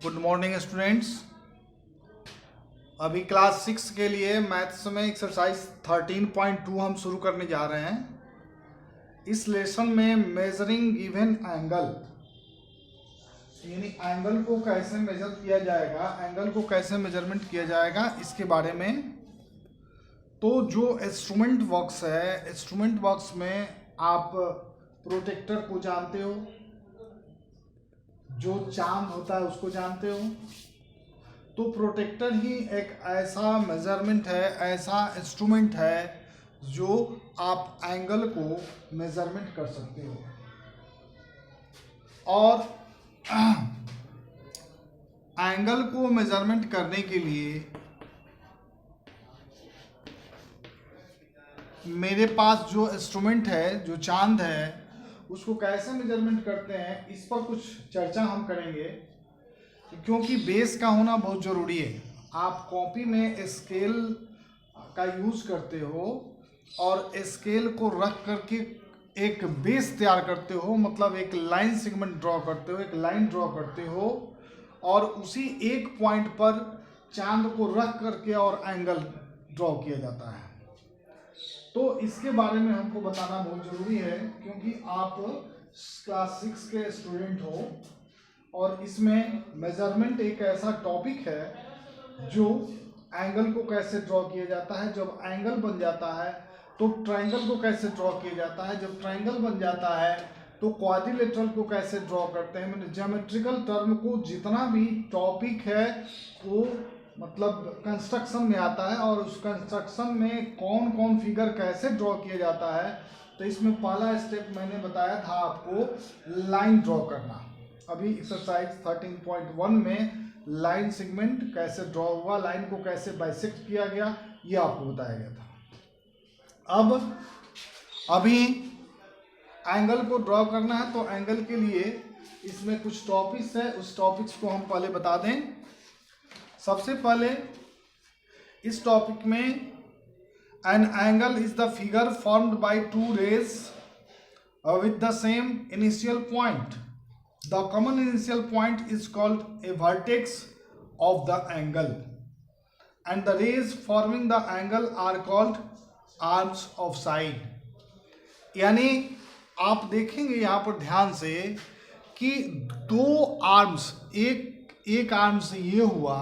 Good morning students. अभी class 6 के लिए मैथ्स में एक्सरसाइज 13.2 हम शुरू करने जा रहे हैं। इस लेसन में मेजरिंग गिवन एंगल, यानी एंगल को कैसे मेजर किया जाएगा, एंगल को कैसे मेजरमेंट किया जाएगा, इसके बारे में। तो जो इंस्ट्रूमेंट बॉक्स है, इंस्ट्रूमेंट बॉक्स में आप प्रोटेक्टर को जानते हो, जो चांद होता है उसको जानते हो। तो प्रोटेक्टर ही एक ऐसा मेजरमेंट है, ऐसा इंस्ट्रूमेंट है जो आप एंगल को मेजरमेंट कर सकते हो। और एंगल को मेजरमेंट करने के लिए मेरे पास जो इंस्ट्रूमेंट है, जो चांद है, उसको कैसे मेजरमेंट करते हैं, इस पर कुछ चर्चा हम करेंगे, क्योंकि बेस का होना बहुत ज़रूरी है। आप कॉपी में स्केल का यूज़ करते हो और स्केल को रख करके एक बेस तैयार करते हो, मतलब एक लाइन सेगमेंट ड्रॉ करते हो, एक लाइन ड्रॉ करते हो, और उसी एक पॉइंट पर चांद को रख करके और एंगल ड्रॉ किया जाता है। तो इसके बारे में हमको बताना बहुत ज़रूरी है, क्योंकि आप क्लास 6 के स्टूडेंट हो और इसमें मेजरमेंट एक ऐसा टॉपिक है जो एंगल को कैसे ड्रॉ किया जाता है, जब एंगल बन जाता है तो ट्रायंगल को कैसे ड्रॉ किया जाता है, जब ट्रायंगल बन जाता है तो क्वाड्रिलेटरल को कैसे ड्रॉ करते हैं। मैंने ज्योमेट्रिकल टर्म को जितना भी टॉपिक है वो मतलब कंस्ट्रक्शन में आता है, और उस कंस्ट्रक्शन में कौन कौन फिगर कैसे ड्रॉ किया जाता है। तो इसमें पहला स्टेप मैंने बताया था आपको, लाइन ड्रॉ करना। अभी एक्सरसाइज 13.1 में लाइन सेगमेंट कैसे ड्रॉ हुआ, लाइन को कैसे बाइसेक्ट किया गया, ये आपको बताया गया था। अब अभी एंगल को ड्रॉ करना है, तो एंगल के लिए इसमें कुछ टॉपिक्स है, उस टॉपिक्स को हम पहले बता दें। सबसे पहले इस टॉपिक में an angle is the figure formed by two rays with the same initial point. The common initial point is called a vertex of the angle, and the rays forming the angle are called arms of side। यानी आप देखेंगे यहाँ पर ध्यान से कि दो arms, एक आर्म से ये हुआ,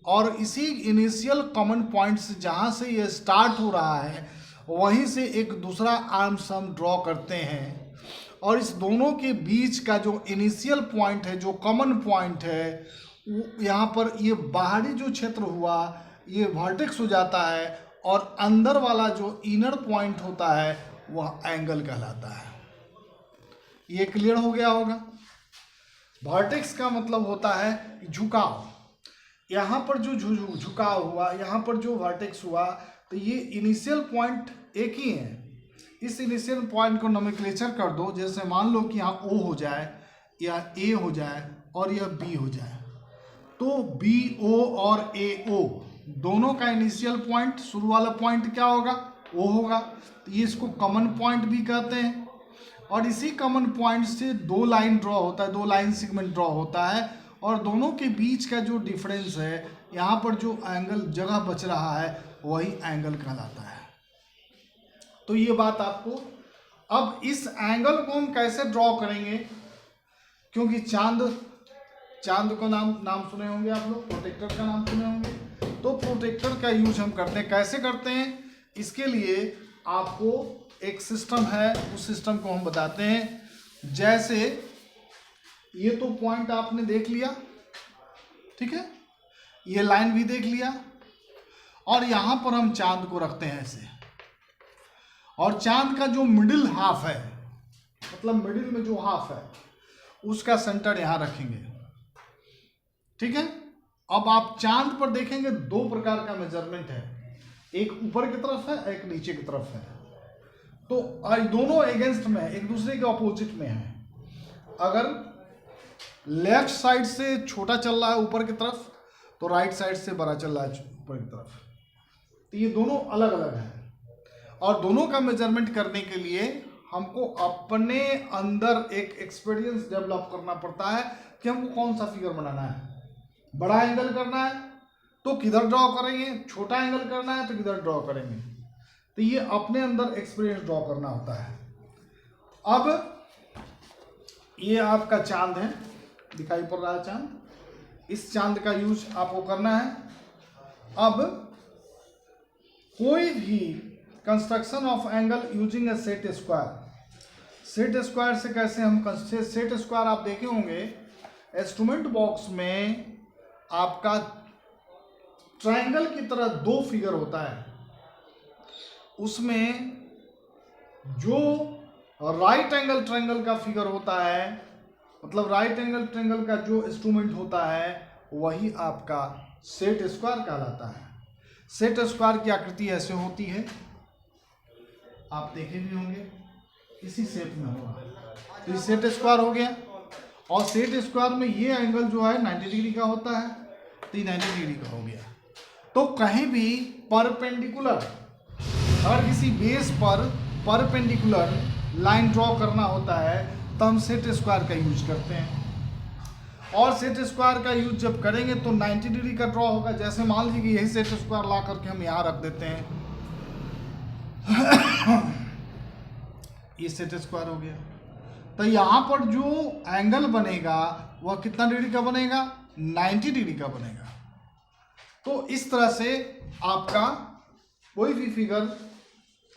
और इसी इनिशियल कॉमन पॉइंट से जहाँ से ये स्टार्ट हो रहा है वहीं से एक दूसरा आर्म्स हम ड्रॉ करते हैं, और इस दोनों के बीच का जो इनिशियल पॉइंट है, जो कॉमन पॉइंट है, यहाँ पर ये बाहरी जो क्षेत्र हुआ ये वर्टेक्स हो जाता है, और अंदर वाला जो इनर पॉइंट होता है वह एंगल कहलाता है। ये क्लियर हो गया होगा। वर्टेक्स का मतलब होता है झुकाव। यहाँ पर जो झुकाव हुआ, यहाँ पर जो वर्टेक्स हुआ, तो ये इनिशियल पॉइंट एक ही है। इस इनिशियल पॉइंट को नोमेंक्लेचर कर दो, जैसे मान लो कि यहाँ O हो जाए, या A हो जाए, और यह B हो जाए, तो BO और AO दोनों का इनिशियल पॉइंट, शुरू वाला पॉइंट क्या होगा, O होगा। तो ये इसको कॉमन पॉइंट भी कहते हैं, और इसी कॉमन पॉइंट से दो लाइन ड्रॉ होता है, दो लाइन सेगमेंट ड्रॉ होता है, और दोनों के बीच का जो डिफरेंस है, यहाँ पर जो एंगल जगह बच रहा है, वही एंगल कहलाता है। तो ये बात आपको, अब इस एंगल को हम कैसे ड्रॉ करेंगे, क्योंकि चांद का नाम सुने होंगे आप लोग, प्रोटेक्टर का नाम सुने होंगे। तो प्रोटेक्टर का यूज हम करते हैं, कैसे करते हैं, इसके लिए आपको एक सिस्टम है, उस सिस्टम को हम बताते हैं। जैसे ये तो पॉइंट आपने देख लिया, ठीक है, ये लाइन भी देख लिया, और यहां पर हम चांद को रखते हैं ऐसे, और चांद का जो मिडिल हाफ है, मतलब मिडिल में जो हाफ है, उसका सेंटर यहां रखेंगे, ठीक है। अब आप चांद पर देखेंगे दो प्रकार का मेजरमेंट है, एक ऊपर की तरफ है, एक नीचे की तरफ है। तो दोनों अगेंस्ट में, एक दूसरे के ऑपोजिट में है। अगर लेफ्ट साइड से छोटा चल रहा है ऊपर की तरफ, तो राइट साइड से बड़ा चल रहा है ऊपर की तरफ। तो ये दोनों अलग अलग हैं, और दोनों का मेजरमेंट करने के लिए हमको अपने अंदर एक एक्सपीरियंस डेवलप करना पड़ता है कि हमको कौन सा फिगर बनाना है। बड़ा एंगल करना है तो किधर ड्रॉ करेंगे, छोटा एंगल करना है तो किधर ड्रॉ करेंगे। तो ये अपने अंदर एक्सपीरियंस ड्रॉ करना होता है। अब ये आपका चांद है, दिखाई पड़ रहा है चांद। इस चांद का यूज आपको करना है। अब कोई भी construction of angle using A set square, set square से कैसे हम सेट स्क्वायर आप देखे होंगे इंस्ट्रूमेंट बॉक्स में आपका ट्रायंगल की तरह दो फिगर होता है, उसमें जो राइट एंगल ट्रायंगल का फिगर होता है, मतलब राइट एंगल ट्रायंगल का जो इंस्ट्रूमेंट होता है वही आपका सेट स्क्वायर कहलाता है। सेट स्क्वायर की आकृति ऐसे होती है, आप देखे भी होंगे इसी शेप में होगा। तो ये सेट स्क्वायर हो गया, और सेट स्क्वायर में ये एंगल जो है 90 डिग्री का होता है, तो ये 90 डिग्री का हो गया। तो कहीं भी परपेंडिकुलर, अगर किसी बेस पर परपेंडिकुलर लाइन ड्रॉ करना होता है तो हम सेट स्क्वायर का यूज करते हैं। और सेट स्क्वायर का यूज जब करेंगे तो 90 डिग्री का ड्रॉ होगा। जैसे मान लीजिए कि यही सेट स्क्वायर ला करके हम यहाँ रख देते हैं, ये सेट स्क्वायर हो गया। तो यहाँ पर जो एंगल बनेगा वह कितना डिग्री का बनेगा, 90 डिग्री का बनेगा। तो इस तरह से आपका कोई भी फिगर,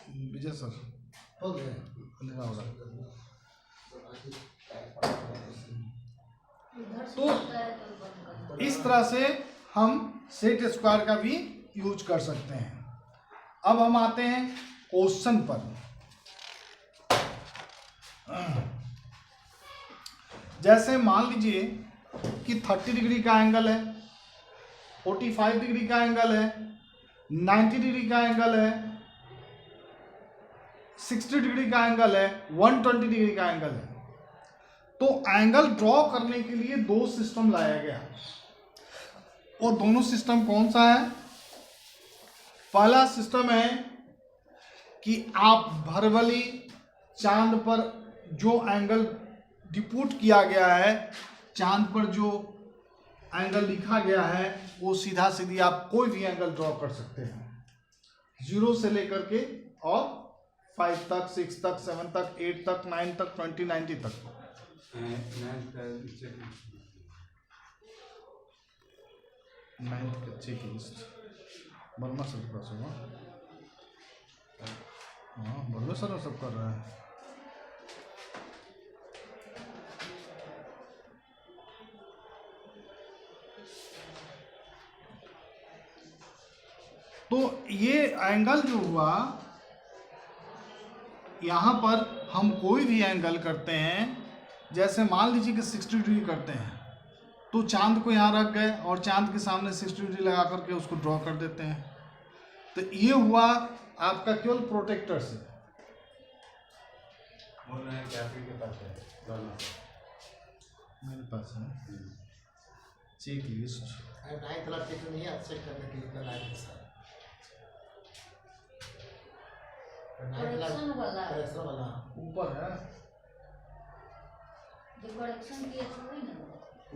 विजय सर हो गया, तो इस तरह से हम सेट स्क्वायर का भी यूज कर सकते हैं। अब हम आते हैं क्वेश्चन पर। जैसे मान लीजिए कि 30 डिग्री का एंगल है, 45 डिग्री का एंगल है, 90 डिग्री का एंगल है, 60 डिग्री का एंगल है, 120 डिग्री का एंगल है। तो एंगल ड्रॉ करने के लिए दो सिस्टम लाया गया, और दोनों सिस्टम कौन सा है। पहला सिस्टम है कि आप वर्बली चांद पर जो एंगल डिपुट किया गया है, चांद पर जो एंगल लिखा गया है वो सीधा सीधी आप कोई भी एंगल ड्रॉ कर सकते हैं, 0 से लेकर के और 5 तक, 6 तक, 7 तक, 8 तक, 9 तक, 20, 90 तक। 9th का चेक लिस्ट वर्मा सर के पास होगा। हाँ, वर्मा सर सब कर रहा है। तो ये एंगल जो हुआ, यहाँ पर हम कोई भी एंगल करते हैं, जैसे मान लीजिए कि 60 डिग्री करते हैं, तो चांद को यहाँ रख गए और चांद के सामने 60 डिग्री लगा करके उसको ड्रॉ कर देते हैं। तो ये हुआ आपका केवल प्रोटेक्टर से। मेरे पास है चेक लिस्ट, ऊपर है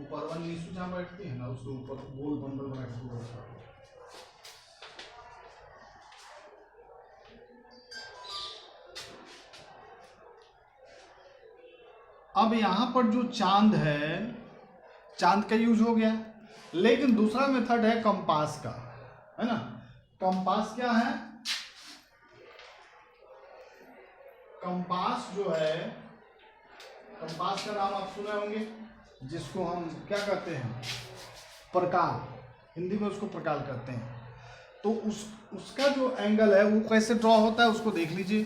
ऊपर वन नीसू जहाँ बैठती है ना, उसके ऊपर गोल बंडल बना के। अब यहाँ पर जो चांद है, चांद का यूज हो गया, लेकिन दूसरा मेथड है कंपास का, है ना। कंपास क्या है, कंपास जो है, कंपास का नाम आप सुने होंगे, जिसको हम क्या कहते हैं, प्रकाल, हिंदी में उसको प्रकाल कहते हैं। तो उसका जो एंगल है वो कैसे ड्रॉ होता है उसको देख लीजिए।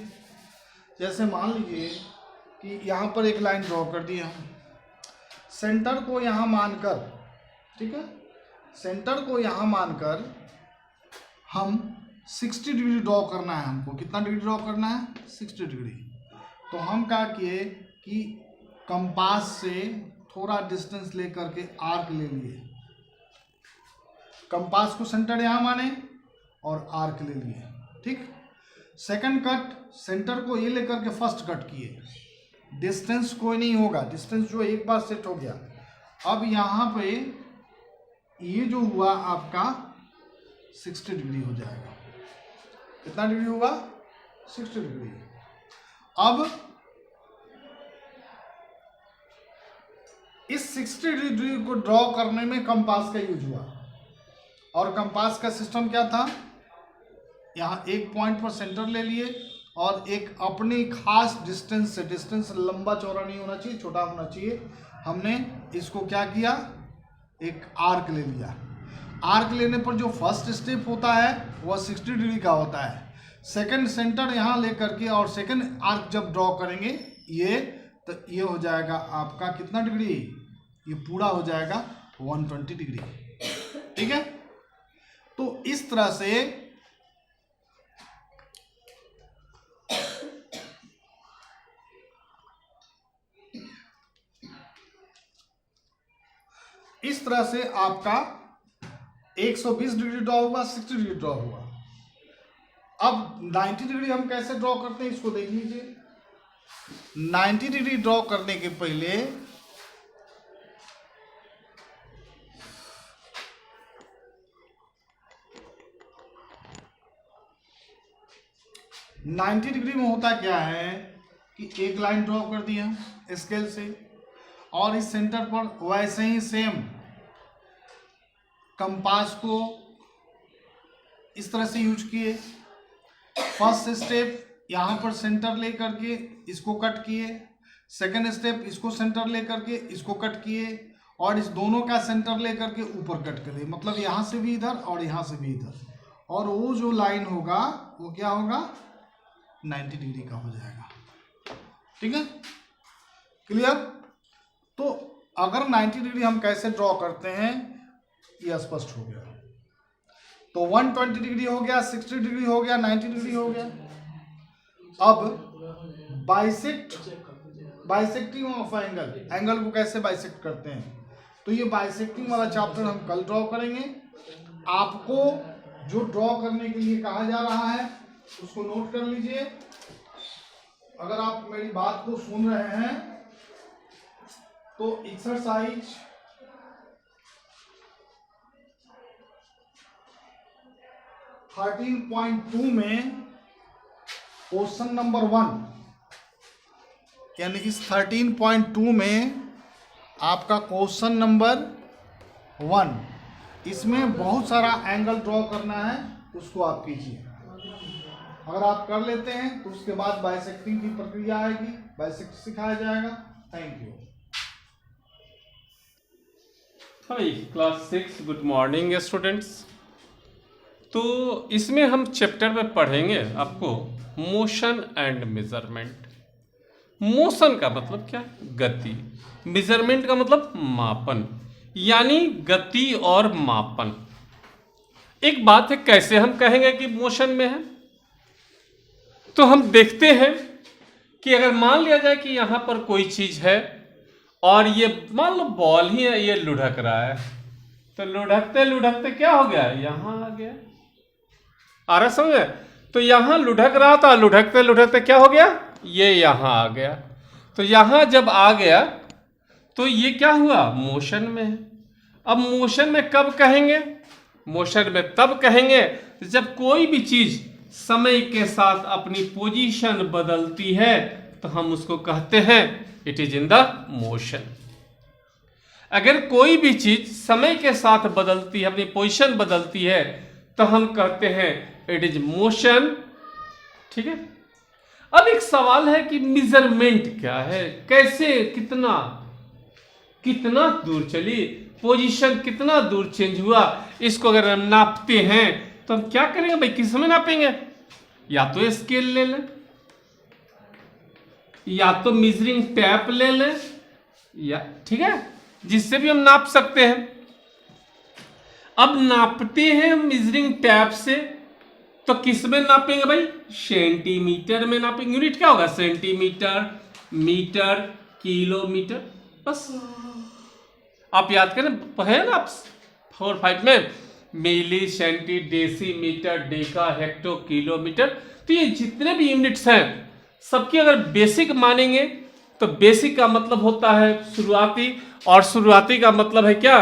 जैसे मान लीजिए कि यहाँ पर एक लाइन ड्रॉ कर दी हम, सेंटर को यहाँ मानकर, ठीक है, सेंटर को यहाँ मानकर हम 60 डिग्री ड्रॉ करना है। हमको कितना डिग्री ड्रॉ करना है, 60 डिग्री। तो हम क्या किए कि कंपास से थोड़ा डिस्टेंस लेकर के आर्क ले लिए, कंपास को सेंटर यहाँ माने और आर्क ले लिए, ठीक। सेकंड कट, सेंटर को ये लेकर के फर्स्ट कट किए, डिस्टेंस कोई नहीं होगा, डिस्टेंस जो एक बार सेट हो गया। अब यहाँ पे ये जो हुआ आपका 60 डिग्री हो जाएगा। कितना डिग्री होगा? 60 डिग्री। अब इस 60 डिग्री को ड्रॉ करने में कंपास का यूज हुआ, और कंपास का सिस्टम क्या था? यहाँ एक पॉइंट पर सेंटर ले लिए और एक अपनी खास डिस्टेंस से, डिस्टेंस लंबा चौड़ा नहीं होना चाहिए, छोटा होना चाहिए, हमने इसको क्या किया? एक आर्क ले लिया। आर्क लेने पर जो फर्स्ट स्टेप होता है वह 60 डिग्री का होता है। सेकंड सेंटर यहाँ लेकर के और सेकंड आर्क जब ड्रॉ करेंगे ये, तो ये हो जाएगा आपका कितना डिग्री? ये पूरा हो जाएगा 120 डिग्री। ठीक है, तो इस तरह से आपका 120 डिग्री ड्रॉ हुआ, 60 डिग्री ड्रॉ हुआ। अब 90 डिग्री हम कैसे ड्रॉ करते हैं इसको देख लीजिए। 90 डिग्री ड्रॉ करने के पहले नाइन्टी डिग्री में होता क्या है कि एक लाइन ड्रॉ कर दिया स्केल से, और इस सेंटर पर वैसे ही सेम कंपास को इस तरह से यूज किए। फर्स्ट स्टेप यहाँ पर सेंटर ले करके इसको कट किए, सेकंड स्टेप इसको सेंटर ले करके इसको कट किए, और इस दोनों का सेंटर ले करके ऊपर कट कर लिए, मतलब यहाँ से भी इधर और यहाँ से भी इधर, और वो जो लाइन होगा वो क्या होगा? 90 डिग्री का हो जाएगा। ठीक है, क्लियर? तो अगर 90 डिग्री हम कैसे ड्रॉ करते हैं ये स्पष्ट हो गया। तो 120 डिग्री हो गया, 60 डिग्री हो गया, 90 डिग्री हो गया। अब बाइसेक्टिंग ऑफ एंगल को कैसे बाइसेक्ट करते हैं, तो ये बाइसेक्टिंग वाला चैप्टर हम कल ड्रॉ करेंगे। आपको जो ड्रॉ करने के लिए कहा जा रहा है उसको नोट कर लीजिए। अगर आप मेरी बात को सुन रहे हैं तो एक्सरसाइज 13.2 में क्वेश्चन नंबर 1, यानी इस 13.2 में आपका क्वेश्चन नंबर 1, इसमें बहुत सारा एंगल ड्रॉ करना है, उसको आप कीजिए। अगर आप कर लेते हैं तो उसके बाद बाइसेक्टिंग की प्रक्रिया आएगी, बाइसेक्ट सिखाया जाएगा। Thank you. Hi class 6, good morning students. तो इसमें हम चैप्टर में पढ़ेंगे आपको मोशन एंड मेजरमेंट। मोशन का मतलब क्या है? गति। मेजरमेंट का मतलब मापन, यानी गति और मापन। एक बात है, कैसे हम कहेंगे कि मोशन में है? तो हम देखते हैं कि अगर मान लिया जाए कि यहाँ पर कोई चीज है और ये मान लो बॉल ही है, ये लुढ़क रहा है, तो लुढ़कते लुढ़कते क्या हो गया? यहाँ आ गया। आ रहा समझ? तो यहाँ लुढ़क रहा था, लुढ़कते लुढ़कते क्या हो गया? ये यहाँ आ गया। तो यहाँ जब आ गया तो ये क्या हुआ? मोशन में है। अब मोशन में कब कहेंगे? मोशन में तब कहेंगे जब कोई भी चीज समय के साथ अपनी पोजीशन बदलती है, तो हम उसको कहते हैं it is in the motion. अगर कोई भी चीज समय के साथ बदलती है, अपनी पोजीशन बदलती है, तो हम कहते हैं इट इज मोशन। ठीक है, अब एक सवाल है कि मेजरमेंट क्या है? कैसे, कितना दूर चली, पोजीशन कितना दूर चेंज हुआ, इसको अगर हम नापते हैं तो हम क्या करेंगे भाई? किस में नापेंगे? या तो स्केल ले लें, या तो मेजरिंग टैप ले लें, या ठीक है, जिससे भी हम नाप सकते हैं। अब नापते हैं मेजरिंग टैप से, तो किस में नापेंगे भाई? सेंटीमीटर में नापेंगे। यूनिट क्या होगा? Centimetre, metre, kilometre. बस आप याद करें, है ना 4-5 में, milli, centi, decimetre, deca, hecto, kilometre. तो ये जितने भी यूनिट्स हैं सबकी अगर बेसिक मानेंगे तो बेसिक का मतलब होता है शुरुआती, और शुरुआती का मतलब है क्या?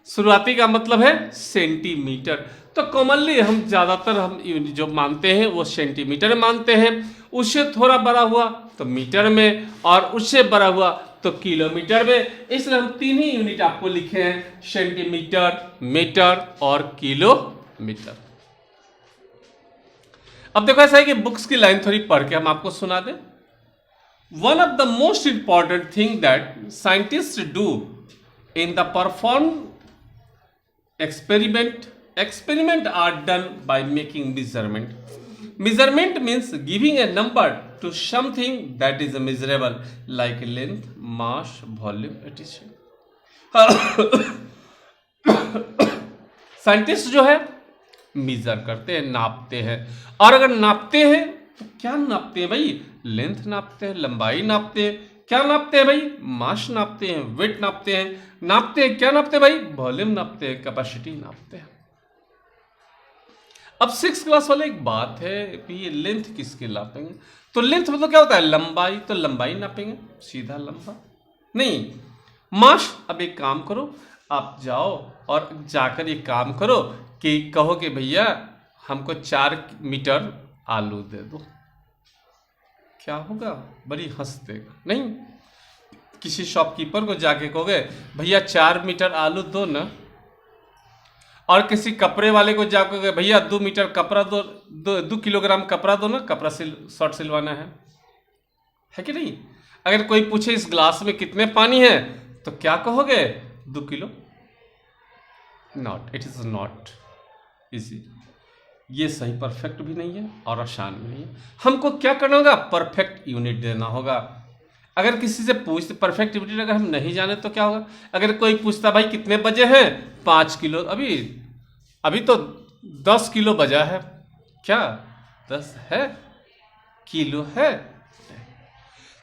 शुरुआती का मतलब है सेंटीमीटर। तो कॉमनली हम ज़्यादातर हम जो मानते हैं वो सेंटीमीटर मानते हैं। उससे थोड़ा बड़ा हुआ तो मीटर में, और उससे बड़ा हुआ तो किलोमीटर में। इसलिए हम तीन ही यूनिट आपको लिखे हैं, सेंटीमीटर, मीटर और किलोमीटर। अब देखो ऐसा है कि बुक्स की लाइन थोड़ी पढ़ के हम आपको सुना दें। One of the most important thing that scientist do in the perform experiment are done by making measurement means giving a number to something that is measurable like length, mass, volume, etc. Scientist जो है major करते हैं, नापते हैं। और अगर नापते हैं तो क्या नापते हैं भाई? लेंथ नापते हैं, लंबाई नापते हैं। क्या नापते हैं भाई? मास नापते हैं, वेट नापते हैं। नापते हैं क्या नापते हैं भाई? वॉल्यूम नापते हैं, कैपेसिटी नापते हैं। अब 6 क्लास वाले एक बात है कि ये लेंथ किसके नापेंगे? तो लेंथ मतलब क्या होता है? लंबाई। तो लंबाई नापेंगे, सीधा लंबा नहीं। मास, अब एक काम करो, आप जाओ और जाकर एक काम करो कि कहो कि भैया हमको 4 मीटर आलू दे दो। क्या होगा? बड़ी हंस देगा। नहीं, किसी शॉपकीपर को जाके कहोगे भैया 4 मीटर आलू दो ना, और किसी कपड़े वाले को जाकर कहोगे भैया 2 मीटर कपड़ा दो, 2 किलोग्राम कपड़ा दो ना, कपड़ा शर्ट सिलवाना है कि नहीं? अगर कोई पूछे इस ग्लास में कितने पानी है तो क्या कहोगे? 2 kilo. Not, it is not easy. ये सही परफेक्ट भी नहीं है और आसान भी नहीं है। हमको क्या करना होगा? परफेक्ट यूनिट देना होगा। अगर किसी से पूछते परफेक्ट यूनिट अगर हम नहीं जाने तो क्या होगा? अगर कोई पूछता भाई कितने बजे हैं? 5 किलो। अभी तो 10 किलो बजा है। क्या 10 है? किलो है?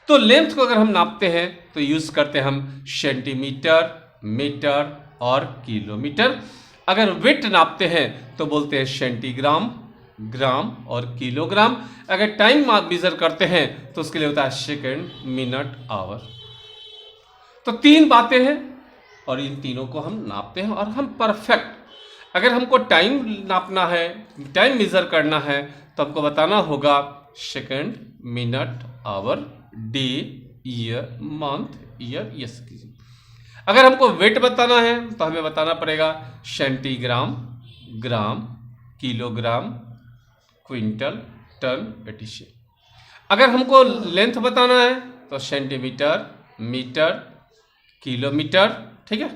तो लेंथ को अगर हम नापते हैं तो यूज करते हैं हम सेंटीमीटर, मीटर और किलोमीटर। अगर वेट नापते हैं तो बोलते हैं सेंटीग्राम, ग्राम और किलोग्राम। अगर टाइम मेजर करते हैं तो उसके लिए होता है सेकंड, मिनट, आवर। तो 3 बातें हैं और इन तीनों को हम नापते हैं और हम परफेक्ट। अगर हमको टाइम नापना है, टाइम मेजर करना है तो हमको बताना होगा second, minute, hour, day, year, month, year, ये सब कीजिए। अगर हमको वेट बताना है तो हमें बताना पड़ेगा सेंटीग्राम, ग्राम, किलोग्राम, क्विंटल, टन, etc। अगर हमको लेंथ बताना है तो सेंटीमीटर, मीटर, किलोमीटर। ठीक है।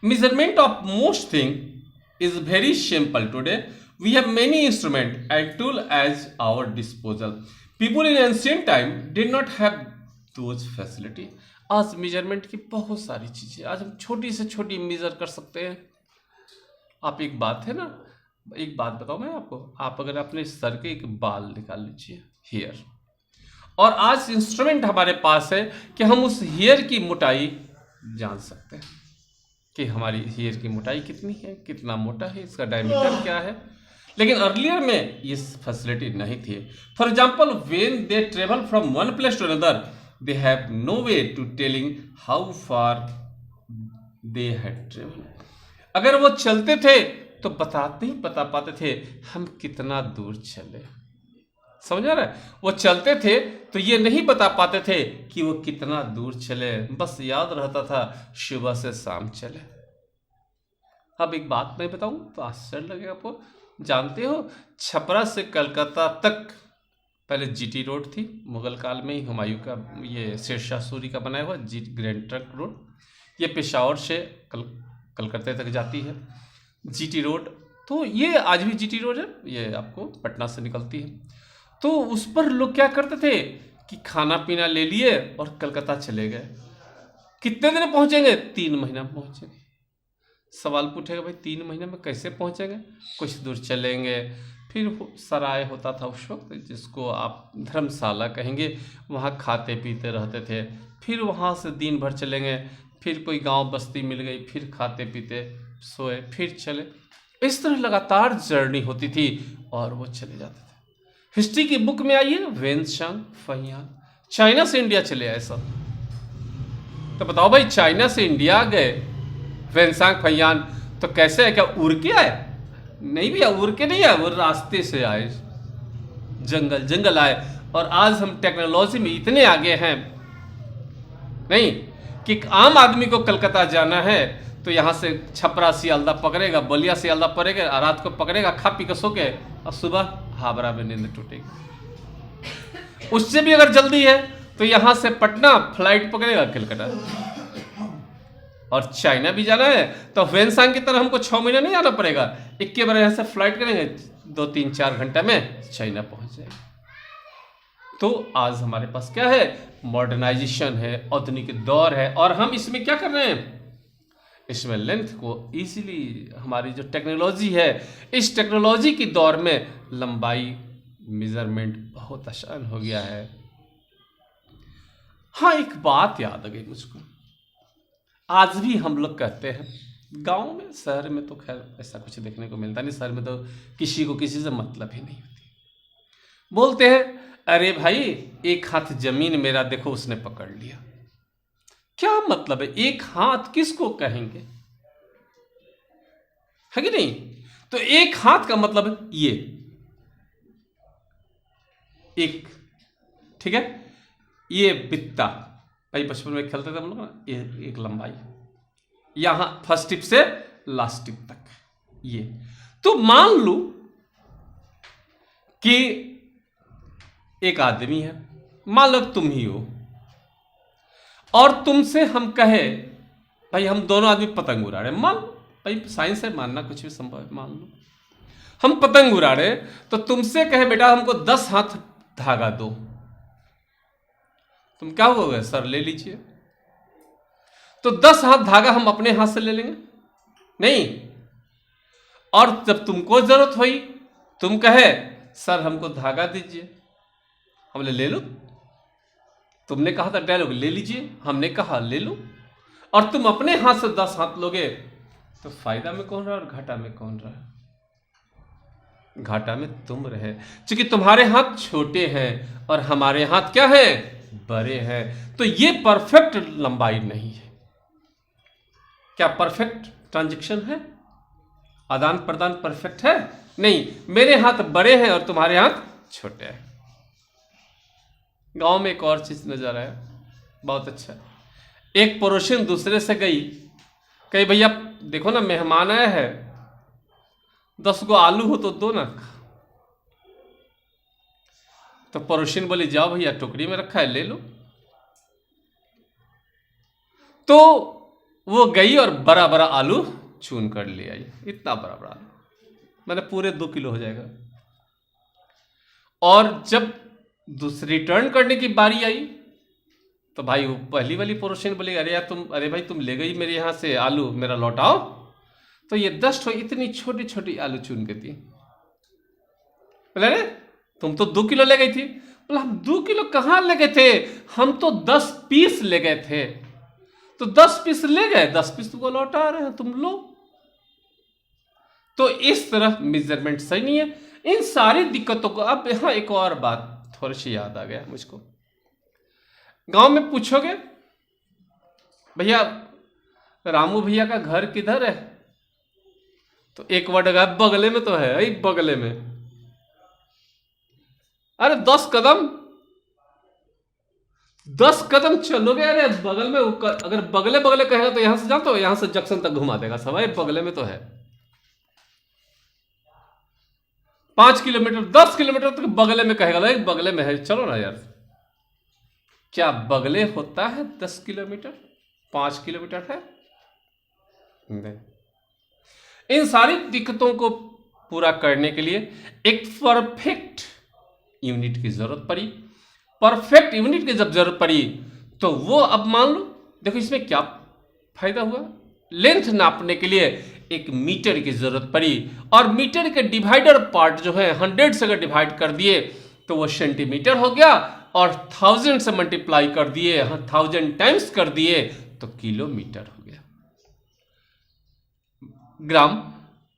Measurement of most thing is very simple today. We have many instrument and tool at our disposal. People in ancient time did not have those facility. आज measurement की बहुत सारी चीजें, आज हम छोटी से छोटी मेजर कर सकते हैं। आप एक बात है ना, एक बात बताऊं मैं आपको, आप अगर अपने सर के एक बाल निकाल लीजिए, हेयर, और आज इंस्ट्रूमेंट हमारे पास है कि हम उस हेयर की मोटाई जान सकते हैं कि हमारी हेयर की मोटाई कितनी है, कितना मोटा है, इसका डायमीटर क्या है। लेकिन अर्लियर में ये फैसिलिटी नहीं थी। For example, when they travel from one place to another, they have no way to telling how far they had traveled। अगर वो चलते थे तो नहीं बता पाते थे हम कितना दूर चले। समझ आ रहा है? वो चलते थे तो ये नहीं बता पाते थे कि वो कितना दूर चले, बस याद रहता था सुबह से शाम चले। अब एक बात मैं बताऊं तो आश्चर्य लगेगा आपको। जानते हो छपरा से कलकत्ता तक पहले जीटी रोड थी, मुगल काल में ही हुमायूं का, ये शेरशाह सूरी का बनाया हुआ ग्रैंड ट्रंक रोड। ये पेशावर से कलकत्ते तक जाती है जीटी रोड। तो ये आज भी जीटी रोड है, ये आपको पटना से निकलती है। तो उस पर लोग क्या करते थे कि खाना पीना ले लिए और कलकत्ता चले गए। कितने दिन पहुंचेंगे? 3 महीना में पहुंचेंगे। सवाल पूछेगा भाई 3 महीने में कैसे पहुंचेंगे? कुछ दूर चलेंगे, फिर सराय होता था उस वक्त, जिसको आप धर्मशाला कहेंगे, वहाँ खाते पीते रहते थे। फिर वहाँ से दिन भर चलेंगे, फिर कोई गांव बस्ती मिल गई, फिर खाते पीते सोए, फिर चले। इस तरह लगातार जर्नी होती थी और वो चले जाते थे। हिस्ट्री की बुक में आइए, वेन्शांग फहियान चाइना से इंडिया चले आए सब। तो बताओ भाई, चाइना से इंडिया गए वेनसांग फैयान, तो कैसे है? क्या उड़ के आए? नहीं भैया, उड़ के नहीं आए, वो रास्ते से आए, जंगल जंगल आए। और आज हम टेक्नोलॉजी में इतने आगे हैं, नहीं कि आम आदमी को कलकत्ता जाना है तो यहाँ से छपरा सियालदा पकड़ेगा, बलिया सियालदा पड़ेगा, रात को पकड़ेगा, खा पी के सो के, और सुबह हावड़ा में नींद टूटेगी। उससे भी अगर जल्दी है तो यहाँ से पटना फ्लाइट पकड़ेगा कलकत्ता। और चाइना भी जाना है तो वेनसांग की तरह हमको 6 महीने नहीं आना पड़ेगा, 21 बार यहाँ से फ्लाइट करेंगे, 2-3-4 घंटे में चाइना पहुंच जाएगा। तो आज हमारे पास क्या है? मॉडर्नाइजेशन है, आधुनिक दौर है, और हम इसमें क्या कर रहे हैं? इसमें लेंथ को इजीली, हमारी जो टेक्नोलॉजी है, इस टेक्नोलॉजी की दौर में लंबाई मेजरमेंट बहुत आसान हो गया है। हाँ, एक बात याद आ गई मुझको, आज भी हम लोग कहते हैं गांव में, शहर में तो खैर ऐसा कुछ देखने को मिलता नहीं, शहर में तो किसी को किसी से मतलब ही नहीं होती। बोलते हैं, अरे भाई एक हाथ जमीन मेरा, देखो उसने पकड़ लिया। क्या मतलब है? एक हाथ किसको कहेंगे, है कि नहीं? तो एक हाथ का मतलब ये एक, ठीक है, ये बित्ता, भाई बचपन में खेलते थे हम लोग ना, ये एक लंबाई, यहां फर्स्ट टिप से लास्ट टिप तक ये। तो मान लो कि एक आदमी है, मान लो तुम ही हो, और तुमसे हम कहे भाई हम दोनों आदमी पतंग उड़ा रहे, मान लो भाई साइंस है, मानना कुछ भी संभव है, मान लो हम पतंग उड़ा रहे, तो तुमसे कहे बेटा हमको 10 हाथ धागा दो, तुम क्या होगे? सर ले लीजिए। तो 10 हाथ धागा हम अपने हाथ से ले लेंगे? नहीं। और जब तुमको जरूरत हुई, तुम कहे सर हमको धागा दीजिए, हमने ले लो। तुमने कहा था डायलॉग ले लीजिए, हमने कहा ले लो, और तुम अपने हाथ से 10 हाथ लोगे, तो फायदा में कौन रहा और घाटा में कौन रहा? घाटा में तुम रहे, क्योंकि तुम्हारे हाथ छोटे हैं और हमारे हाथ क्या है? बड़े हैं। तो ये परफेक्ट लंबाई नहीं है। क्या परफेक्ट ट्रांजैक्शन है? आदान प्रदान परफेक्ट है? नहीं, मेरे हाथ बड़े हैं और तुम्हारे हाथ छोटे हैं। गांव में एक और चीज नजर आया, बहुत अच्छा। एक पड़ोसिन दूसरे से गई, कही भैया देखो ना मेहमान आया है, 10 गो आलू हो तो दो ना। तो पड़ोसिन बोली जाओ भैया टोकरी में रखा है ले लो। तो वो गई और बड़ा बड़ा आलू चुन कर ले आई, इतना बड़ा बड़ा आलू, मैंने पूरे 2 किलो हो जाएगा। और जब दूसरी रिटर्न करने की बारी आई, तो भाई वो पहली वाली पड़ोसिन बोली अरे यार तुम, अरे भाई तुम ले गई मेरे यहाँ से आलू, मेरा लौटाओ। तो ये 10 इतनी छोटी छोटी आलू चुन के दी। बोले अरे तुम तो 2 किलो ले गई थी। बोला हम 2 किलो कहाँ ले गए थे, हम तो 10 पीस ले गए थे। तो 10 पीस ले गए, 10 पीस तुमको लौटा रहे हैं, तुम लो। तो इस तरह मेजरमेंट सही नहीं है। इन सारी दिक्कतों को, अब यहां एक और बात थोड़ी सी याद आ गया मुझको। गांव में पूछोगे भैया रामू भैया का घर किधर है, तो एक वर्ड आएगा बगले में तो है, अरे बगले में, अरे 10 कदम चलोगे, अरे बगल में, अगर बगले बगले कहेगा तो यहां से जाओ, तो यहां से जंक्शन तक घुमा देगा सब, अरे बगले में तो है। 5 किलोमीटर 10 किलोमीटर तक बगले में कहेगा, अरे बगले में है, चलो ना यार। क्या बगले होता है 10 किलोमीटर, 5 किलोमीटर है? नहीं। इन सारी दिक्कतों को पूरा करने के लिए एक परफेक्ट यूनिट की जरूरत पड़ी। परफेक्ट यूनिट की जब जरूरत पड़ी तो वो, अब मान लो देखो इसमें क्या फायदा हुआ, लेंथ नापने के लिए एक मीटर की जरूरत पड़ी, और मीटर के डिवाइडर पार्ट जो है 100 से अगर डिवाइड कर दिए तो वो सेंटीमीटर हो गया, और 1000 से मल्टीप्लाई कर दिए, 1000 टाइम्स कर दिए तो किलोमीटर हो गया। ग्राम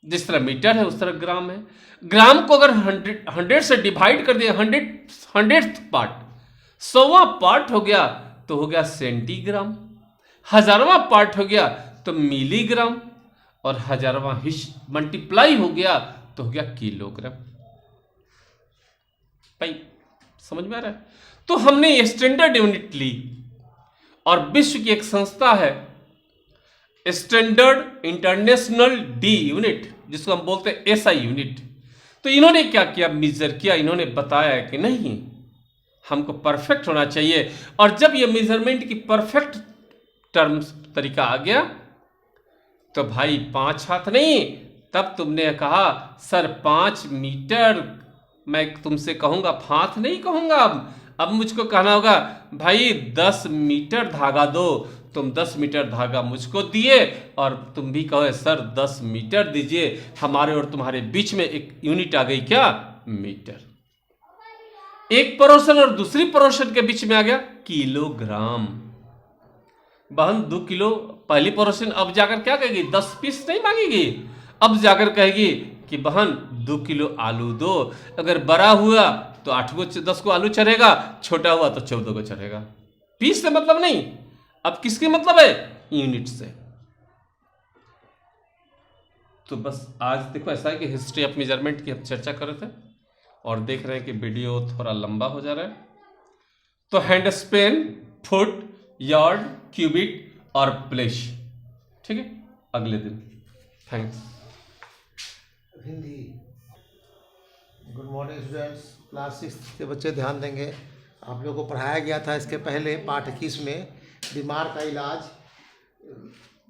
जिस तरह मीटर है उस तरह ग्राम है। ग्राम को अगर 100 से डिवाइड कर दिया, 100th पार्ट 100वां पार्ट हो गया, तो हो गया सेंटीग्राम। 1000वां पार्ट हो गया तो मिलीग्राम, और 1000वां मल्टीप्लाई हो गया तो हो गया किलोग्राम। भाई समझ में आ रहा है? तो हमने स्टैंडर्ड यूनिट ली, और विश्व की एक संस्था है स्टैंडर्ड इंटरनेशनल डी यूनिट, जिसको हम बोलते हैं एसआई यूनिट। तो इन्होंने क्या किया, मेजर किया, इन्होंने बताया कि नहीं हमको परफेक्ट होना चाहिए। और जब ये मेजरमेंट की परफेक्ट टर्म्स तरीका आ गया तो भाई 5 हाथ नहीं, तब तुमने कहा सर 5 मीटर, मैं तुमसे कहूंगा हाथ नहीं कहूंगा, अब मुझको कहना होगा भाई 10 मीटर धागा दो। तुम 10 मीटर धागा मुझको दिए और तुम भी कहो सर 10 मीटर दीजिए। हमारे और तुम्हारे बीच में एक यूनिट आ गई, क्या? मीटर। एक पोर्शन और दूसरी पोर्शन के बीच में आ गया किलोग्राम। बहन 2 किलो पहली पोर्शन अब जाकर क्या कहेगी, 10 पीस नहीं मांगेगी, अब जाकर कहेगी कि बहन 2 किलो आलू दो। अगर बड़ा हुआ तो 10 को आलू चढ़ेगा, छोटा हुआ तो 14 को चढ़ेगा। पीस से मतलब नहीं, अब किसके मतलब है, यूनिट से। तो बस आज देखो ऐसा है कि हिस्ट्री ऑफ मेजरमेंट की हम चर्चा कर रहे थे और देख रहे हैं कि वीडियो थोड़ा लंबा हो जा रहा है। तो hand span, foot, yard, cubit और प्लेश, ठीक है, अगले दिन। Thanks. Hindi. Good morning students, class 6 के बच्चे ध्यान देंगे। आप लोगों को पढ़ाया गया था इसके पहले पाठ 21 में बीमार का इलाज,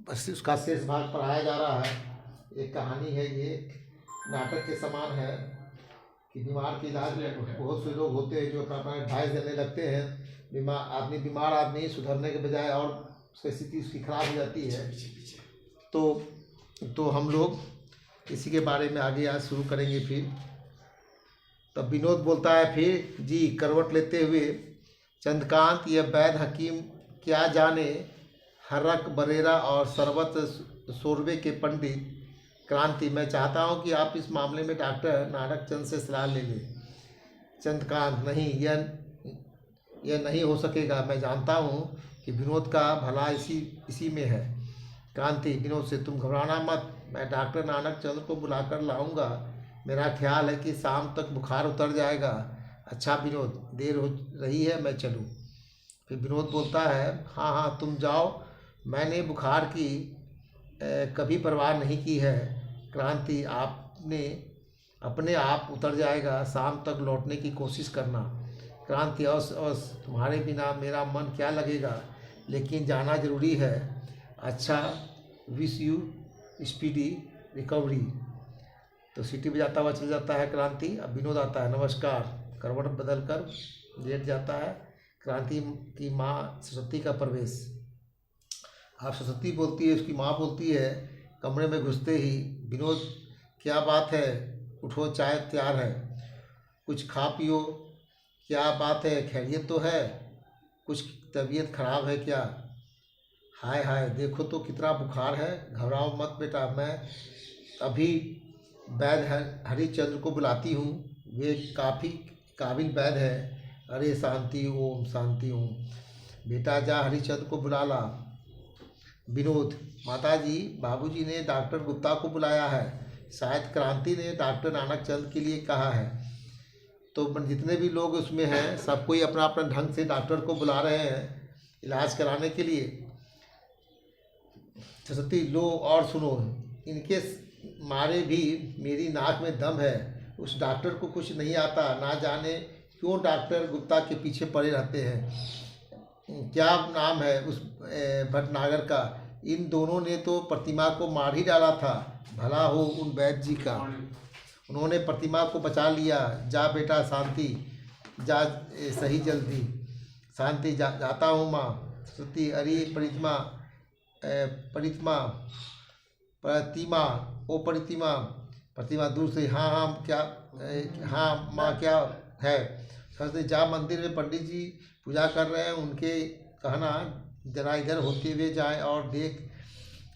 बस उसका शेष भाग पढ़ाया जा रहा है। एक कहानी है, ये नाटक के समान है कि बीमार के इलाज में बहुत से लोग होते हैं जो अपना एडवाइस देने लगते हैं। बीमार आदमी सुधरने के बजाय और उसकी स्थिति उसकी खराब हो जाती है। तो हम लोग इसी के बारे में आगे आज शुरू करेंगे। फिर तब विनोद बोलता है, फिर जी करवट लेते हुए, चंद्रकांत यह वैद्य हकीम क्या जाने, हर्रक बरेरा और शरबत शोरबे के पंडित। क्रांति, मैं चाहता हूं कि आप इस मामले में डॉक्टर नानक चंद से सलाह ले लें। चंद्रकांत, नहीं, यह नहीं हो सकेगा। मैं जानता हूं कि विनोद का भला इसी में है। क्रांति, विनोद से तुम घबराना मत, मैं डॉक्टर नानक चंद को बुलाकर लाऊंगा। मेरा ख्याल है कि शाम तक बुखार उतर जाएगा। अच्छा विनोद, देर हो रही है, मैं चलूं? फिर विनोद बोलता है, हाँ तुम जाओ, मैंने बुखार की कभी परवाह नहीं की है। क्रांति, आपने अपने आप उतर जाएगा, शाम तक लौटने की कोशिश करना। क्रांति, अवश्य, तुम्हारे बिना मेरा मन क्या लगेगा, लेकिन जाना जरूरी है। अच्छा, विश यू स्पीडी रिकवरी। तो सीटी बजाता हुआ चल जाता है क्रांति। अब विनोद आता है, नमस्कार, करवट बदल कर लेट जाता है। क्रांति की माँ सरस्वती का प्रवेश। आप सरस्वती बोलती है, उसकी माँ बोलती है कमरे में घुसते ही, विनोद क्या बात है, उठो, चाय तैयार है, कुछ खा पियो। क्या बात है, खैरियत तो है? कुछ तबीयत खराब है क्या? हाय हाय, देखो तो कितना बुखार है। घबराओ मत बेटा, मैं अभी वैद्य हरिचंद्र को बुलाती हूँ, वे काफ़ी काबिल वैद्य है। अरे शांति ओम, शांति ओम। बेटा जा हरिचंद्र को बुला ला। विनोद, माताजी, बाबूजी ने डॉक्टर गुप्ता को बुलाया है, शायद क्रांति ने डॉक्टर नानक चंद के लिए कहा है। तो जितने भी लोग उसमें हैं सब कोई अपना अपना ढंग से डॉक्टर को बुला रहे हैं इलाज कराने के लिए। सरस्वती, लो और सुनो, इनके मारे भी मेरी नाक में दम है। उस डॉक्टर को कुछ नहीं आता, ना जाने क्यों डॉक्टर गुप्ता के पीछे पड़े रहते हैं। क्या नाम है उस भटनागर का? इन दोनों ने तो प्रतिमा को मार ही डाला था। भला हो उन वैद्य जी का, उन्होंने प्रतिमा को बचा लिया। जा बेटा शांति, जा सही जल्दी। शांति, जाता हूँ माँ। सरस्वती, अरे प्रतिमा दूर से, हाँ क्या, हाँ माँ क्या है? सरस्वती, जा मंदिर में पंडित जी पूजा कर रहे हैं, उनके कहना जरा इधर होते हुए जाएं और देख,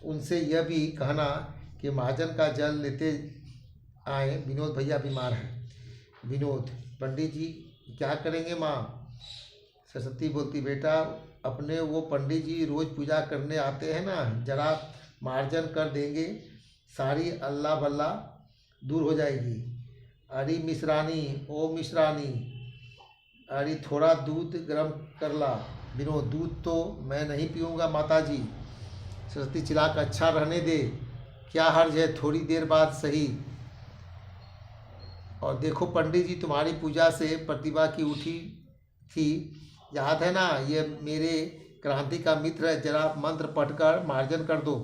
उनसे यह भी कहना कि महाजन का जल लेते आए, विनोद भैया बीमार है। विनोद, पंडित जी क्या करेंगे माँ? सरस्वती बोलती, बेटा अपने वो पंडित जी रोज़ पूजा करने आते हैं ना, जरा मार्जन कर देंगे, सारी अल्लाह बल्ला दूर हो जाएगी। अरे मिश्रानी, ओ मिश्रानी, अरे थोड़ा दूध गर्म कर ला। बिनो दूध तो मैं नहीं पीऊँगा माता जी। सरस्वती चिल्लाकर अच्छा रहने दे, क्या हर्ज है, थोड़ी देर बाद सही। और देखो पंडित जी तुम्हारी पूजा से प्रतिभा की उठी थी, याद है ना, ये मेरे क्रांति का मित्र है, जरा मंत्र पढ़कर मार्जन कर दो।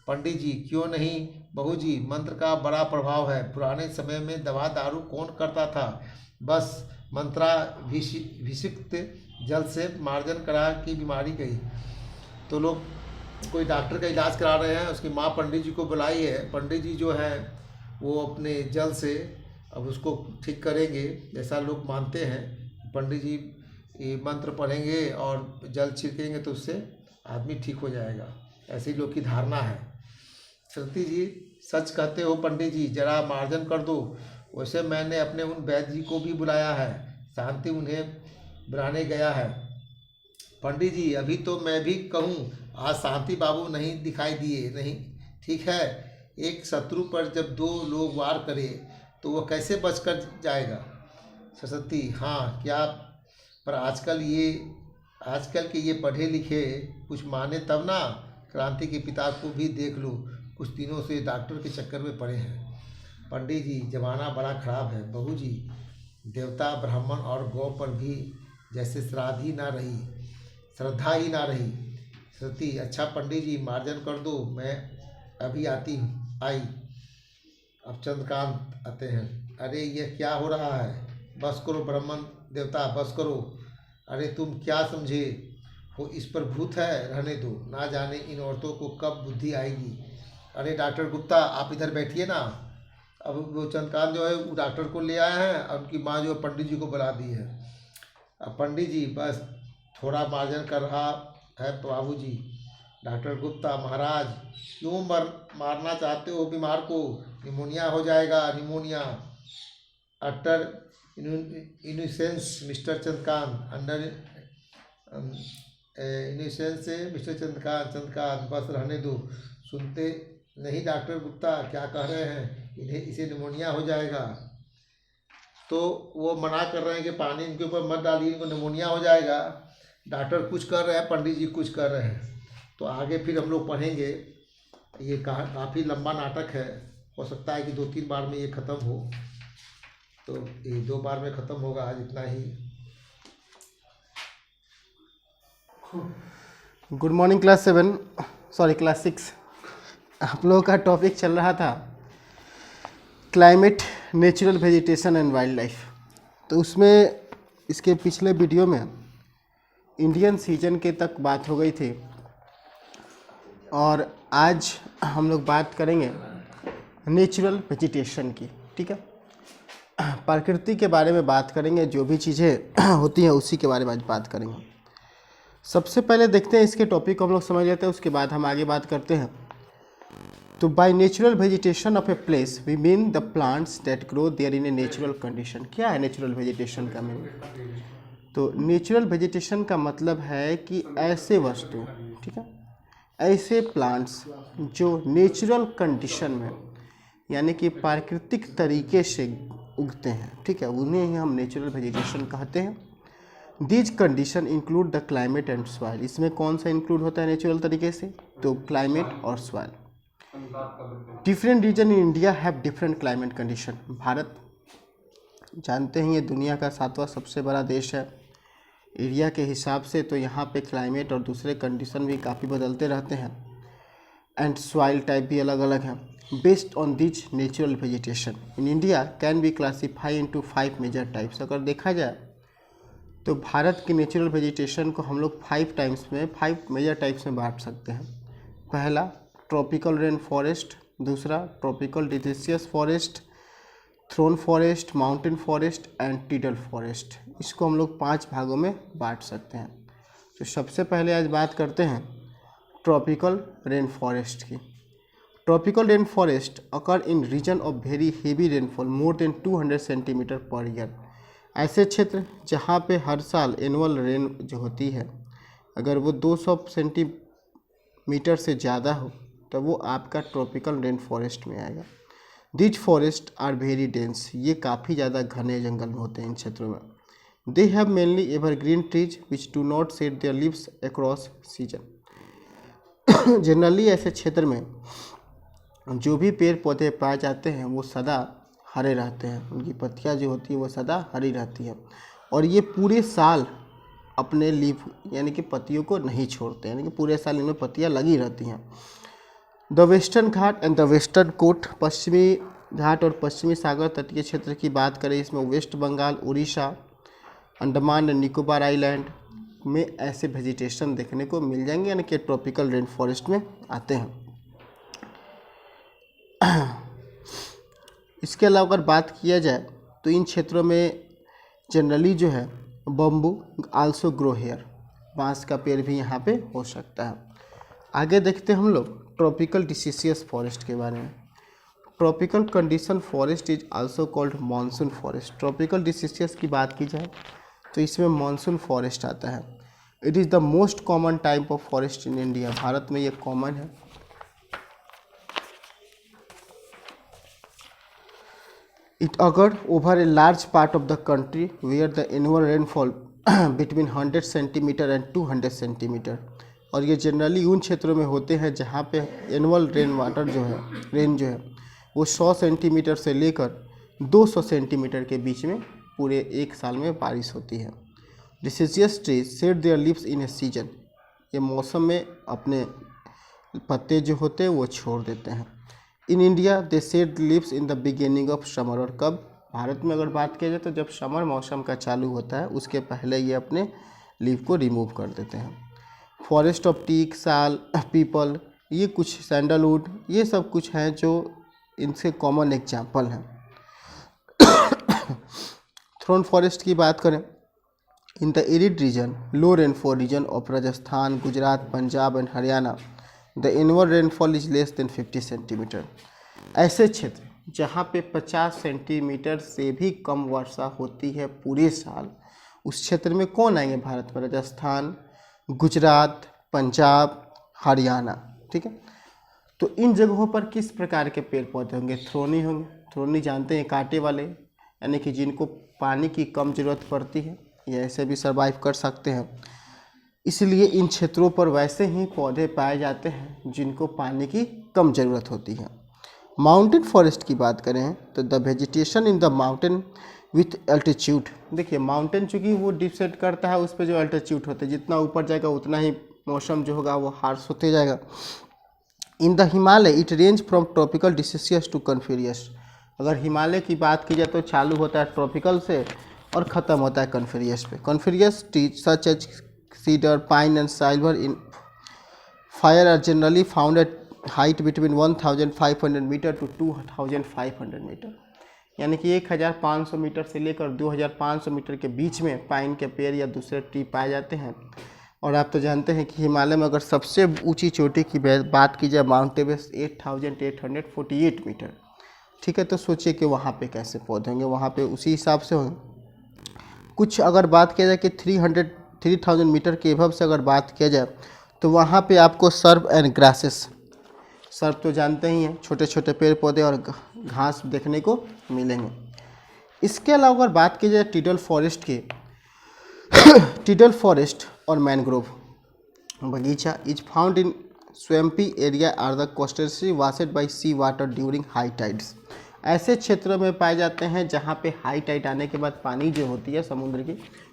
पंडित जी क्यों नहीं बहू जी, मंत्र का बड़ा प्रभाव है। पुराने समय में दवा दारू कौन करता था, बस मंत्राभिषिक्त जल से मार्जन करा की बीमारी गई। तो लोग कोई डॉक्टर का इलाज करा रहे हैं, उसकी माँ पंडित जी को बुलाई है। पंडित जी जो है वो अपने जल से अब उसको ठीक करेंगे, जैसा लोग मानते हैं। पंडित जी ये मंत्र पढ़ेंगे और जल छिड़केंगे तो उससे आदमी ठीक हो जाएगा, ऐसी लोग की धारणा है। सरस्वती जी सच कहते हो पंडित जी, जरा मार्जन कर दो। वैसे मैंने अपने उन वैद्य जी को भी बुलाया है, शांति उन्हें बुलाने गया है। पंडित जी अभी तो मैं भी कहूँ, आज शांति बाबू नहीं दिखाई दिए। नहीं ठीक है, एक शत्रु पर जब दो लोग वार करे तो वह कैसे बचकर जाएगा। सरस्वती हाँ क्या, पर आजकल के ये पढ़े लिखे कुछ माने तब ना। क्रांति के पिता को भी देख लो, कुछ दिनों से डॉक्टर के चक्कर में पड़े हैं। पंडित जी जमाना बड़ा खराब है बहू जी, देवता ब्राह्मण और गौ पर भी जैसे श्राद्ध ही ना रही, श्रद्धा ही ना रही। सरस्वती अच्छा पंडित जी मार्जन कर दो, मैं अभी आई। अब चंद्रकांत आते हैं। अरे ये क्या हो रहा है, बस करो ब्राह्मण देवता, बस करो। अरे तुम क्या समझे हो, इस पर भूत है, रहने दो, ना जाने इन औरतों को कब बुद्धि आएगी। अरे डॉक्टर गुप्ता आप इधर बैठिए ना। अब वो चंद्रकांत जो है वो डॉक्टर को ले आए हैं और उनकी माँ जो है पंडित जी को बुला दी है। अब पंडित जी बस थोड़ा मार्जन कर रहा है बाबू जी। डॉक्टर गुप्ता महाराज क्यों मारना चाहते हो बीमार को, निमोनिया हो जाएगा, pneumonia. Utter innocence mister Chandrakant, under innocence से मिस्टर चंद्रकांत बस रहने दो। सुनते नहीं डॉक्टर गुप्ता क्या कह रहे हैं, इसे निमोनिया हो जाएगा। तो वो मना कर रहे हैं कि पानी इनके ऊपर मत डालिए, इनको निमोनिया हो जाएगा। डॉक्टर कुछ कर रहे हैं, पंडित जी कुछ कर रहे हैं। तो आगे फिर हम लोग पढ़ेंगे। ये काफ़ी लंबा नाटक है, हो सकता है कि 2-3 बार में ये ख़त्म हो, तो ये 2 बार में ख़त्म होगा, आज इतना ही। Good morning class 6। आप लोगों का टॉपिक चल रहा था climate, natural vegetation and wild life. तो उसमें इसके पिछले वीडियो में इंडियन सीजन के तक बात हो गई थी, और आज हम लोग बात करेंगे नेचुरल वेजिटेशन की। ठीक है, प्रकृति के बारे में बात करेंगे, जो भी चीज़ें होती हैं उसी के बारे में आज बात करेंगे। सबसे पहले देखते हैं इसके टॉपिक को हम लोग समझ लेते हैं, उसके बाद हम आगे बात करते हैं। तो by natural vegetation of a place we mean the plants that grow there in a natural condition. क्या है नेचुरल वेजिटेशन का मीनिंग? तो नेचुरल वेजिटेशन का मतलब है कि ऐसे वस्तु, ठीक है, ऐसे प्लांट्स जो नेचुरल कंडीशन में यानी कि प्राकृतिक तरीके से उगते हैं, ठीक है, उन्हें ही हम नेचुरल वेजिटेशन कहते हैं। These condition include the climate and soil. इसमें कौन सा इंक्लूड होता है नेचुरल तरीके से? तो क्लाइमेट और soil. Different region in India have different climate condition. Bharat जानते हैं ये दुनिया का 7वां सबसे बड़ा देश है एरिया के हिसाब से, तो यहाँ पे क्लाइमेट और दूसरे कंडीशन भी काफ़ी बदलते रहते हैं, एंड सॉइल टाइप भी अलग अलग हैं। Based on this natural vegetation in India can be classify into 5 major types. अगर देखा जाए तो भारत की नेचुरल वेजिटेशन को हम लोग 5 मेजर टाइप्स में बांट सकते हैं। पहला ट्रॉपिकल रेन फॉरेस्ट, दूसरा tropical deciduous forest, thorn forest, mountain forest and tidal forest. इसको हम लोग 5 भागों में बांट सकते हैं। तो सबसे पहले आज बात करते हैं ट्रॉपिकल रेन फॉरेस्ट की। Tropical rain forest occur in region of very heavy rainfall more than 200 centimetre per year. ऐसे क्षेत्र जहाँ पे हर साल एनुअल रेन जो होती है अगर वो 200 सेंटीमीटर से ज़्यादा हो तो वो आपका ट्रॉपिकल रेन फॉरेस्ट में आएगा। These forest are very dense, ये काफ़ी ज़्यादा घने जंगल में होते हैं इन क्षेत्रों में। They have mainly evergreen trees which do not shade their leaves across season. Generally ऐसे क्षेत्र में जो भी पेड़ पौधे पाए जाते हैं वो सदा हरे रहते हैं, उनकी पत्तियां जो होती है वो सदा हरी रहती है और ये पूरे साल अपने लीफ यानी कि पत्तियों को नहीं छोड़ते, यानी कि पूरे साल इनमें पत्तियां लगी रहती हैं। The Western Ghat and the western coast, पश्चिमी घाट और पश्चिमी सागर तटीय क्षेत्र की बात करें, इसमें West Bengal, Orissa, Andaman and Nicobar island में ऐसे वेजिटेशन देखने को मिल जाएंगे, यानी कि ट्रॉपिकल रेन फॉरेस्ट में आते हैं। इसके अलावा अगर बात किया जाए तो इन क्षेत्रों में जनरली जो है बम्बू आल्सो ग्रो हेयर, बांस का पेड़ भी यहाँ पे हो सकता है। आगे देखते हैं हम लोग ट्रॉपिकल डिसीसियस फॉरेस्ट के बारे में। Tropical condition forest is also called monsoon forest. Tropical deciduous की बात की जाए तो इसमें मानसून फॉरेस्ट आता है। It is the most common type of forest in India, Bharat में ये कॉमन है। It occurred over a large part of the country where the annual rainfall between 100 centimetre and 200 centimetre, और ये जनरली उन क्षेत्रों में होते हैं जहाँ पे एनुअल रेन वाटर जो है रेन जो है वो 100 सेंटीमीटर से लेकर 200 सेंटीमीटर के बीच में पूरे एक साल में बारिश होती है। Deciduous trees shed their leaves in a season, ये मौसम में अपने पत्ते जो होते हैं वो छोड़ देते हैं। In India they shed leaves in the beginning of summer, और कब भारत में अगर बात किया जाए तो जब समर मौसम का चालू होता है उसके पहले ये अपने लीव को रिमूव कर देते हैं। फॉरेस्ट ऑफ टीक, साल, पीपल, ये कुछ सैंडलवुड, ये सब कुछ हैं जो इनसे कॉमन एग्जाम्पल हैं। थ्रोन फॉरेस्ट की बात करें, in the arid region, low rainfall reason of Rajasthan, Gujarat, Punjab and Haryana, the annual rainfall is less than 50 centimetre. ऐसे क्षेत्र जहाँ पे 50 सेंटीमीटर से भी कम वर्षा होती है पूरे साल, उस क्षेत्र में कौन आएंगे भारत में? राजस्थान, गुजरात, पंजाब, हरियाणा, ठीक है। तो इन जगहों पर किस प्रकार के पेड़ पौधे होंगे? थ्रोनी होंगे। थ्रोनी जानते हैं कांटे वाले, यानी कि जिनको पानी की कम ज़रूरत पड़ती है, ये ऐसे भी सर्वाइव कर सकते हैं, इसलिए इन क्षेत्रों पर वैसे ही पौधे पाए जाते हैं जिनको पानी की कम ज़रूरत होती है। माउंटेन फॉरेस्ट की बात करें तो the vegetation in the mountain with altitude, देखिए माउंटेन चूँकि वो डिसाइड करता है उस पर जो एल्टीट्यूड होता है, जितना ऊपर जाएगा उतना ही मौसम जो होगा वो हार्श होते जाएगा। In the Himalaya it range from tropical deciduous to coniferous, अगर हिमालय की बात की जाए तो चालू होता है ट्रॉपिकल से और ख़त्म होता है कन्फेरियस पे। Coniferous trees such as cedar, pine and silver in fire are generally found at height between 1500 metre to 2500 metre, यानी कि 1500 मीटर से लेकर 2500 मीटर के बीच में पाइन के पेड़ या दूसरे ट्री पाए जाते हैं। और आप तो जानते हैं कि हिमालय में अगर सबसे ऊंची चोटी की बात की जाए माउंट एवरेस्ट 8848 मीटर, ठीक है। तो सोचिए कि वहाँ पे कैसे पौधे होंगे, वहाँ पे उसी हिसाब से होंगे। कुछ अगर बात किया जाए कि 3000 मीटर के एभव से अगर बात किया जाए तो वहाँ पे आपको सर्ब एंड ग्रासेस, सर्ब तो जानते ही हैं, छोटे छोटे पेड़ पौधे और घास देखने को मिलेंगे। इसके अलावा अगर बात की जाए टिडल फॉरेस्ट की, टिडल फॉरेस्ट और मैनग्रोव बगीचा is found in swampy area are the coastal washed by sea water during high tides, ऐसे क्षेत्रों में पाए जाते हैं जहाँ पे हाई टाइड आने के बाद पानी जो होती है समुद्र की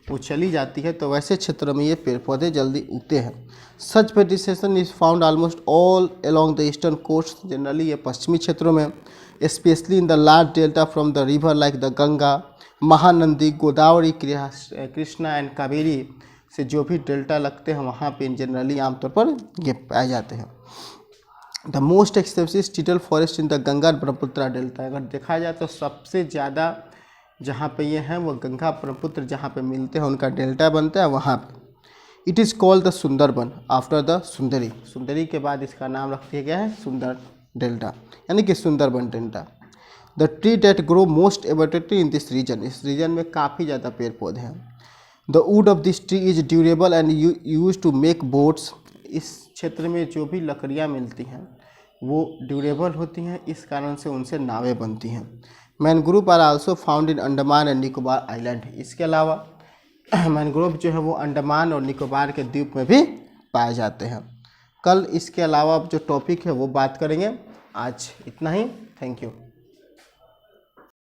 वो चली जाती है, तो वैसे क्षेत्रों में ये पेड़ पौधे जल्दी उगते हैं। Such vegetation is found almost all along the eastern coast, generally ये पश्चिमी क्षेत्रों में, specially in the large delta from the river like the Ganga, Mahanadi, Godavari, Krishna and Kaveri से जो भी डेल्टा लगते हैं वहाँ पे जनरली आमतौर पर ये पाए जाते हैं। The most extensive tidal forest in the Ganga Brahmaputra delta, अगर देखा जाए तो सबसे ज़्यादा जहाँ पे ये हैं वो गंगा ब्रह्मपुत्र जहाँ पे मिलते हैं उनका डेल्टा बनता है वहाँ पे। It is called the Sundarban after the सुंदरी, सुंदरी के बाद इसका नाम रख दिया गया है सुंदर डेल्टा, यानी कि Sundarban delta. The tree that grow most elaborately in this region, इस रीजन में काफ़ी ज़्यादा पेड़ पौधे हैं। The wood of this tree is durable and used to make boats. इस क्षेत्र में जो भी लकड़ियाँ मिलती हैं वो ड्यूरेबल होती हैं, इस कारण से उनसे नावें बनती हैं। Mangrove are also found in Andaman and Nicobar island. इसके अलावा मैनग्रोव जो है वो अंडमान और निकोबार के द्वीप में भी पाए जाते हैं। कल इसके अलावा जो टॉपिक है वो बात करेंगे। आज इतना ही। Thank you.